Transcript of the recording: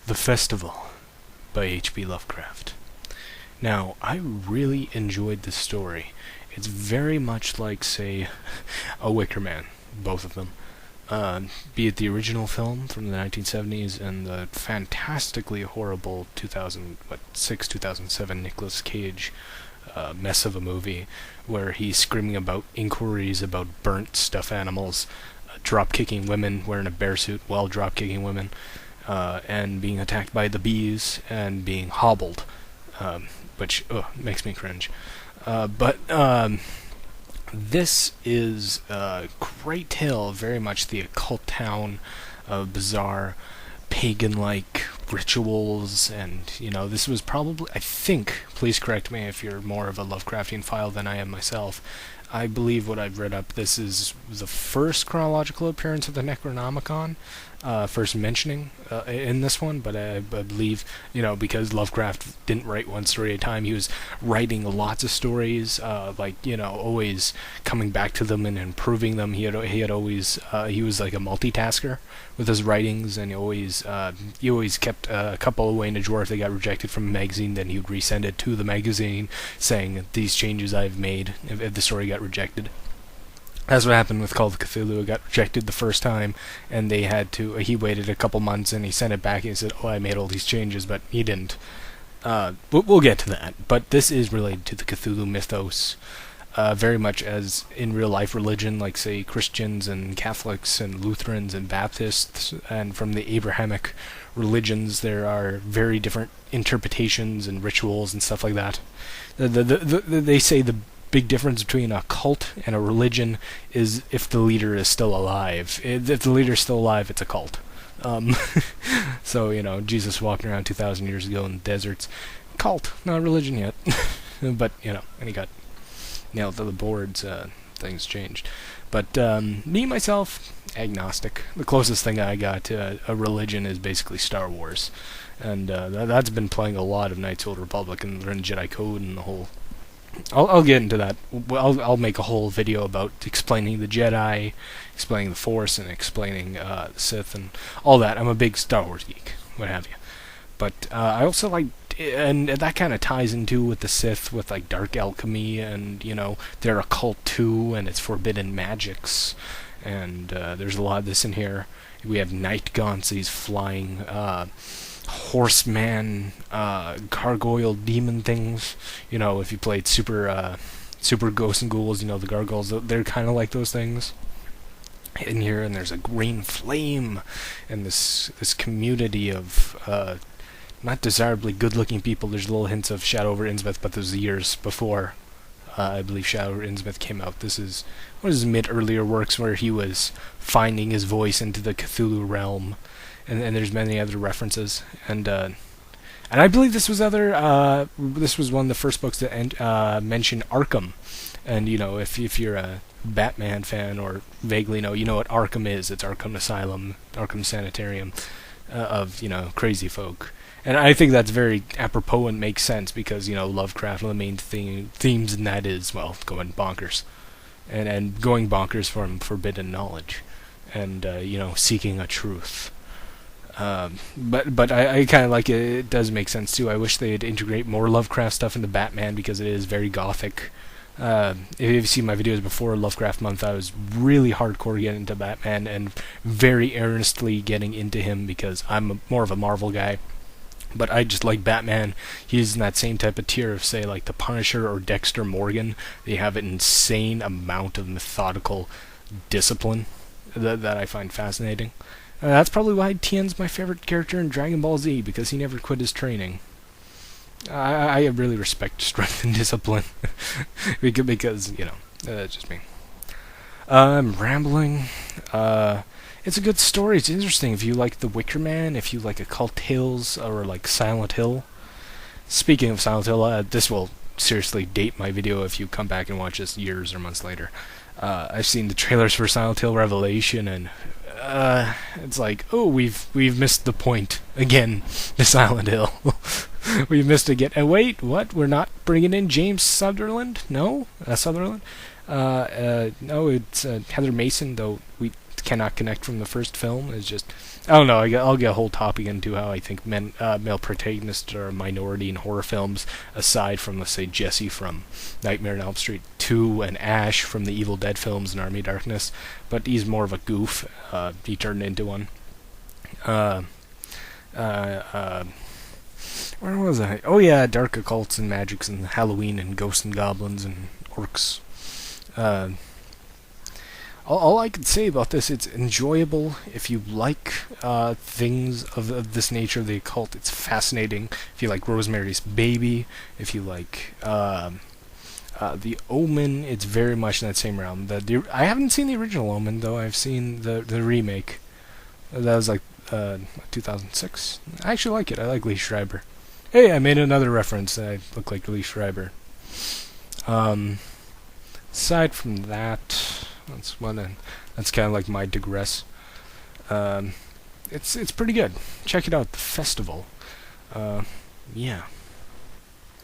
The Festival by H.P. Lovecraft. Now, I really enjoyed this story. It's very much like, say, A Wicker Man, both of them. Be it the original film from the 1970s and the fantastically horrible 2006, 2007 Nicolas Cage mess of a movie where he's screaming about inquiries about burnt stuffed animals, drop-kicking women wearing a bear suit while drop-kicking women, and being attacked by the bees and being hobbled, which makes me cringe. But this is a great tale, very much the occult town of bizarre pagan-like rituals, and this was probably, I think, please correct me if you're more of a Lovecraftian file than I am myself, I believe what I've read up, this is the first chronological appearance of the Necronomicon, first mentioning in this one, but I believe, because Lovecraft didn't write one story at a time, he was writing lots of stories, always coming back to them and improving them. He was like a multitasker with his writings, and he always kept a couple away in a drawer if they got rejected from a magazine. Then he would resend it to the magazine, saying these changes I've made if the story got rejected. That's what happened with Call of Cthulhu. It got rejected the first time, and he waited a couple months, and he sent it back, and he said, I made all these changes, but he didn't. We'll get to that. But this is related to the Cthulhu mythos, very much as in real-life religion, like, say, Christians and Catholics and Lutherans and Baptists, and from the Abrahamic religions, there are very different interpretations and rituals and stuff like that. They say the big difference between a cult and a religion is if the leader is still alive. If the leader is still alive, it's a cult. So, Jesus walking around 2,000 years ago in the deserts, cult, not religion yet. But, and he got nailed to the boards, things changed. But me, myself, agnostic. The closest thing I got to a religion is basically Star Wars. And that's been playing a lot of Knights of the Old Republic and learning Jedi Code and the whole... I'll get into that. I'll make a whole video about explaining the Jedi, explaining the Force, and explaining the Sith, and all that. I'm a big Star Wars geek, what have you. But I also like, and that kind of ties into with the Sith, with like dark alchemy, and they're a cult too, and it's forbidden magics, and there's a lot of this in here. We have Night Gaunts, these flying horseman gargoyle demon things. If you played super Ghosts and Ghouls, the gargoyles, they're kind of like those things in here. And there's a green flame, and this community of not desirably good looking people. There's little hints of Shadow over Innsmouth, but those years before I believe Shadow over Innsmouth came out. This is one of his earlier works where he was finding his voice into the Cthulhu realm. And there's many other references, and I believe this was one of the first books that mentioned Arkham, and if you're a Batman fan or vaguely know, what Arkham is. It's Arkham Asylum, Arkham Sanitarium, of crazy folk, and I think that's very apropos and makes sense because Lovecraft, one of the main themes in that is going bonkers, and going bonkers from forbidden knowledge, and seeking a truth. But I kind of like it. It does make sense too. I wish they'd integrate more Lovecraft stuff into Batman because it is very gothic. If you've seen my videos before Lovecraft Month, I was really hardcore getting into Batman and very earnestly getting into him because I'm more of a Marvel guy. But I just like Batman. He's in that same type of tier of, say, like the Punisher or Dexter Morgan. They have an insane amount of methodical discipline that I find fascinating. That's probably why Tien's my favorite character in Dragon Ball Z, because he never quit his training. I really respect strength and discipline, because that's just me. I'm rambling. It's a good story. It's interesting if you like The Wicker Man, if you like occult tales, or like Silent Hill. Speaking of Silent Hill, this will seriously date my video if you come back and watch this years or months later. I've seen the trailers for Silent Hill Revelation, and it's like, we've missed the point again to Silent Hill. We've missed again. And wait, what? We're not bringing in James Sutherland? No? Sutherland? No, it's Heather Mason, though cannot connect from the first film. Is just, I don't know. I'll get a whole topic into how I think male protagonists are a minority in horror films, aside from, let's say, Jesse from Nightmare on Elm Street 2 and Ash from the Evil Dead films and Army of Darkness. But he's more of a goof. He turned into one. Uh, where was I? Oh yeah, dark occults and magics and Halloween and ghosts and goblins and orcs. Uh, all I can say about this, it's enjoyable if you like things of this nature, the occult. It's fascinating. If you like Rosemary's Baby, if you like The Omen, it's very much in that same realm. I haven't seen the original Omen though. I've seen the remake. That was like 2006. I actually like it. I like Lee Schreiber. Hey, I made another reference. I look like Lee Schreiber. Aside from that, that's kind of like my digress. It's pretty good. Check it out. The festival. Yeah.